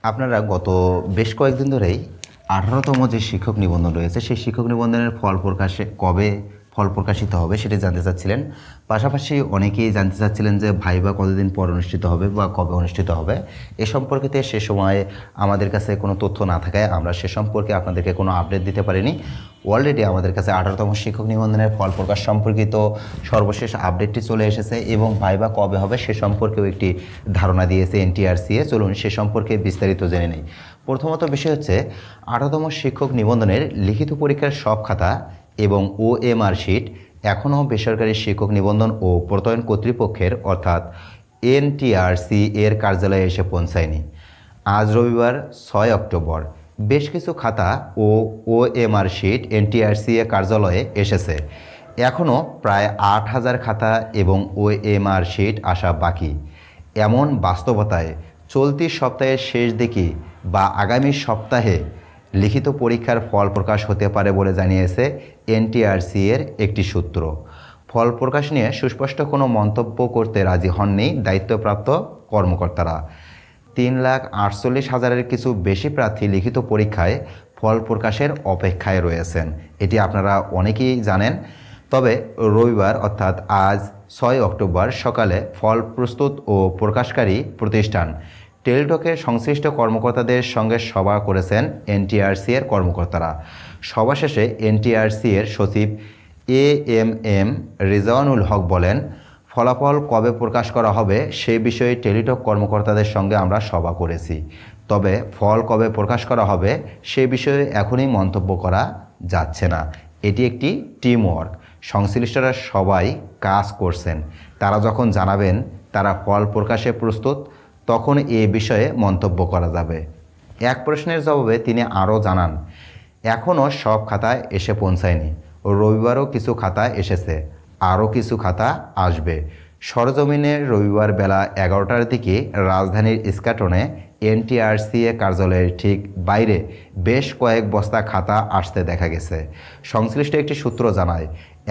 আপনারা গত বেশ কয়েকদিন ধরেই 18তম যে শিক্ষক নিবন্ধন রয়েছে সেই শিক্ষক নিবন্ধনের কবে ফল প্রকাশিত হবে সেটি জানতে চাচ্ছিলেন। পাশাপাশি অনেকেই জানতে চাচ্ছিলেন যে ভাইবা কতদিন পর অনুষ্ঠিত হবে বা কবে অনুষ্ঠিত হবে। এ সম্পর্কে সে সময় আমাদের কাছে কোনো তথ্য না থাকায় আমরা সে সম্পর্কে আপনাদেরকে কোনো আপডেট দিতে পারিনি। অলরেডি আমাদের কাছে 18তম শিক্ষক নিবন্ধনের ফল প্রকাশ সম্পর্কিত সর্বশেষ আপডেটটি চলে এসেছে এবং ভাইবা কবে হবে সে সম্পর্কেও একটি ধারণা দিয়েছে এনটিআরসিএ। চলুন সে সম্পর্কে বিস্তারিত জেনে নেই। প্রথমত বিষয় হচ্ছে 18তম শিক্ষক নিবন্ধনের লিখিত পরীক্ষার সব খাতা এবং ওএমআর শিট এখনও বেসরকারি শিক্ষক নিবন্ধন ও প্রত্যয়ন কর্তৃপক্ষের অর্থাৎ এনটিআরসি এর কার্যালয়ে এসে পৌঁছায়নি। আজ রবিবার 6 অক্টোবর বেশ কিছু খাতা ও ওএমআর শিট এনটিআরসি এর কার্যালয়ে এসেছে। এখনও প্রায় 8,000 খাতা এবং ওএমআর শিট আসা বাকি। এমন বাস্তবতায় চলতি সপ্তাহের শেষ দিকে বা আগামী সপ্তাহে লিখিত পরীক্ষার ফল প্রকাশ হতে পারে বলে জানিয়েছে এনটিআরসি এর একটি সূত্র। ফল প্রকাশ নিয়ে সুস্পষ্ট কোনো মন্তব্য করতে রাজি হননি দায়িত্বপ্রাপ্ত কর্মকর্তারা। 3,48,000-এর কিছু বেশি প্রার্থী লিখিত পরীক্ষায় ফল প্রকাশের অপেক্ষায় রয়েছেন, এটি আপনারা অনেকেই জানেন। তবে রবিবার অর্থাৎ আজ 6 অক্টোবর সকালে ফল প্রস্তুত ও প্রকাশকারী প্রতিষ্ঠান টেলিটকের সংশ্লিষ্ট কর্মকর্তাদের সঙ্গে সভা করেছেন এনটিআরসি এর কর্মকর্তারা। সভা শেষে এনটিআরসি এর সচিব এএমএম রিজওয়ানুল হক বলেন, ফলাফল কবে প্রকাশ করা হবে সে বিষয়ে টেলিটক কর্মকর্তাদের সঙ্গে আমরা সভা করেছি। তবে ফল কবে প্রকাশ করা হবে সে বিষয়ে এখনই মন্তব্য করা যাচ্ছে না। এটি একটি টিম ওয়ার্ক, সংশ্লিষ্টরা সবাই কাজ করছেন। তারা যখন জানাবেন তারা ফল প্রকাশে প্রস্তুত তখন এ বিষয়ে মন্তব্য করা যাবে। এক প্রশ্নের জবাবে তিনি আরও জানান, এখনও সব খাতা এসে পৌঁছায়নি। রবিবারও কিছু খাতা এসেছে, আরও কিছু খাতা আসবে। সরজমিনে রবিবার বেলা 11টার দিকে রাজধানীর ইস্কাটনে এনটিআরসিএ কার্যালয়ের ঠিক বাইরে বেশ কয়েক বস্তা খাতা আসতে দেখা গেছে। সংশ্লিষ্ট একটি সূত্র জানায়,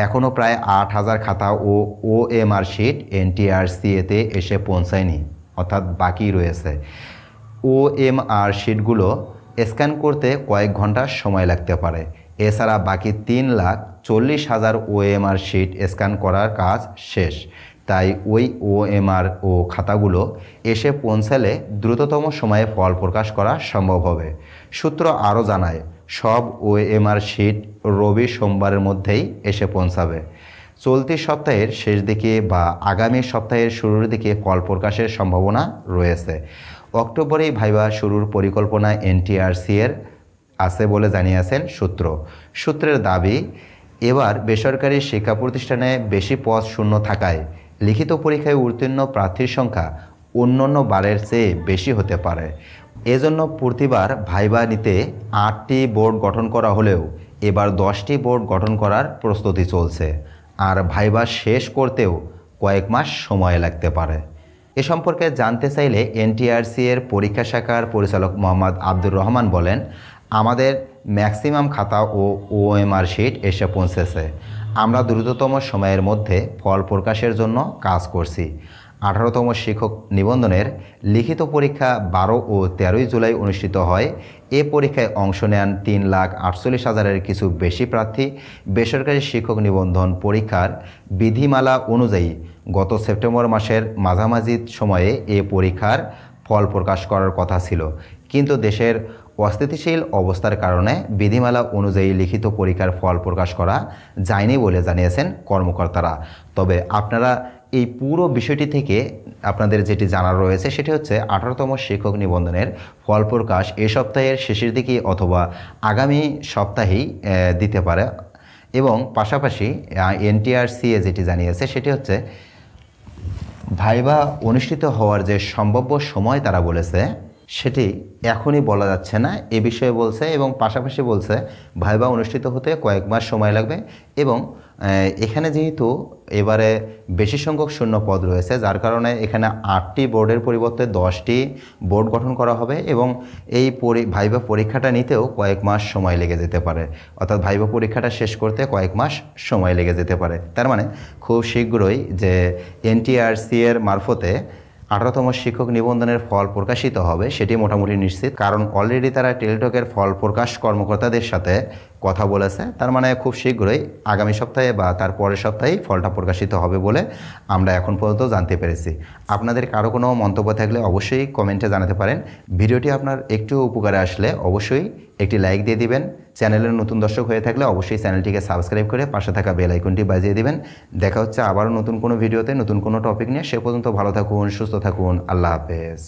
এখনও প্রায় 8,000 খাতা ও ওএমআর শিট এনটিআরসিএতে এসে পৌঁছায়নি, অর্থাৎ বাকি রয়েছে। ওএমআর শিটগুলো স্ক্যান করতে কয়েক ঘন্টা সময় লাগতে পারে। এছাড়া বাকি 3,40,000 ওএমআর শিট স্ক্যান করার কাজ শেষ। তাই ওই ওএমআর ও খাতাগুলো এসে পৌঁছালে দ্রুততম সময়ে ফল প্রকাশ করা সম্ভব হবে। সূত্র আরও জানায়, সব ওএমআর শিট রবি সোমবারের মধ্যেই এসে পৌঁছাবে। চলতি সপ্তাহের শেষ দিকে বা আগামী সপ্তাহের শুরুর দিকে ফল প্রকাশের সম্ভাবনা রয়েছে। অক্টোবরেই ভাইবা শুরুর পরিকল্পনা এনটিআরসি এর আছে বলে জানিয়েছেন সূত্রের দাবি, এবার বেসরকারি শিক্ষা প্রতিষ্ঠানে বেশি পদ শূন্য থাকায় লিখিত পরীক্ষায় উত্তীর্ণ প্রার্থীর সংখ্যা অন্যান্য বারের চেয়ে বেশি হতে পারে। এজন্য প্রতিবার ভাইবা নিতে 8টি বোর্ড গঠন করা হলেও এবার 10টি বোর্ড গঠন করার প্রস্তুতি চলছে। আর ভাইবা শেষ করতেও কয়েক মাস সময় লাগতে পারে। এ সম্পর্কে জানতে চাইলে এনটিআরসি এর পরীক্ষা শাখার পরিচালক মোহাম্মদ আব্দুর রহমান বলেন, আমাদের ম্যাক্সিমাম খাতা ও ওএমআর শিট এসে পৌঁছেছে। আমরা দ্রুততম সময়ের মধ্যে ফল প্রকাশের জন্য কাজ করছি। 18তম শিক্ষক নিবন্ধনের লিখিত পরীক্ষা 12 ও 13 জুলাই অনুষ্ঠিত হয়। এ পরীক্ষায় অংশ নেন 3,48,000-এর কিছু বেশি প্রার্থী। বেসরকারি শিক্ষক নিবন্ধন পরীক্ষার বিধিমালা অনুযায়ী গত সেপ্টেম্বর মাসের মাঝামাঝি সময়ে এ পরীক্ষার ফল প্রকাশ করার কথা ছিল, কিন্তু দেশের অস্থিতিশীল অবস্থার কারণে বিধিমালা অনুযায়ী লিখিত পরীক্ষার ফল প্রকাশ করা যায়নি বলে জানিয়েছেন কর্মকর্তারা। তবে আপনারা এই পুরো বিষয়টি থেকে আপনাদের যেটি জানার রয়েছে সেটি হচ্ছে 18তম শিক্ষক নিবন্ধনের ফল প্রকাশ এ সপ্তাহের শেষের দিকে অথবা আগামী সপ্তাহেই দিতে পারে। এবং পাশাপাশি এনটিআরসিএ যেটি জানিয়েছে সেটি হচ্ছে ভাইবা অনুষ্ঠিত হওয়ার যে সম্ভাব্য সময় তারা বলেছে সেটি এখনই বলা যাচ্ছে না, এ বিষয়ে বলছে। এবং পাশাপাশি বলছে ভাইবা অনুষ্ঠিত হতে কয়েক মাস সময় লাগবে। এবং এখানে যেহেতু এবারে বেশি সংখ্যক শূন্য পদ রয়েছে যার কারণে এখানে 8টি বোর্ডের পরিবর্তে 10টি বোর্ড গঠন করা হবে এবং এই ভাইবা পরীক্ষাটা নিতেও কয়েক মাস সময় লেগে যেতে পারে, অর্থাৎ ভাইবা পরীক্ষাটা শেষ করতে কয়েক মাস সময় লেগে যেতে পারে। তার মানে খুব শীঘ্রই যে এনটিআরসি এর মারফতে 18তম শিক্ষক নিবন্ধনের ফল প্রকাশিত হবে সেটি মোটামুটি নিশ্চিত, কারণ অলরেডি তারা টেলিটকের ফল প্রকাশ কর্মকর্তাদের সাথে কথা বলেছে। তার মানে খুব শীঘ্রই আগামী সপ্তাহে বা তার পরের সপ্তাহেই ফলটা প্রকাশিত হবে বলে আমরা এখন পর্যন্ত জানতে পেরেছি। আপনাদের কারো কোনো মন্তব্য থাকলে অবশ্যই কমেন্টে জানাতে পারেন। ভিডিওটি আপনার একটু উপকারে আসলে অবশ্যই একটি লাইক দিয়ে দিবেন। চ্যানেলের নতুন দর্শক হয়ে থাকলে অবশ্যই চ্যানেলটিকে সাবস্ক্রাইব করে পাশে থাকা বেল আইকনটি বাজিয়ে দিবেন। দেখা হচ্ছে আবারও নতুন কোনো ভিডিওতে নতুন কোনো টপিক নিয়ে। সে পর্যন্ত ভালো থাকুন, সুস্থ থাকুন। আল্লাহ হাফেজ।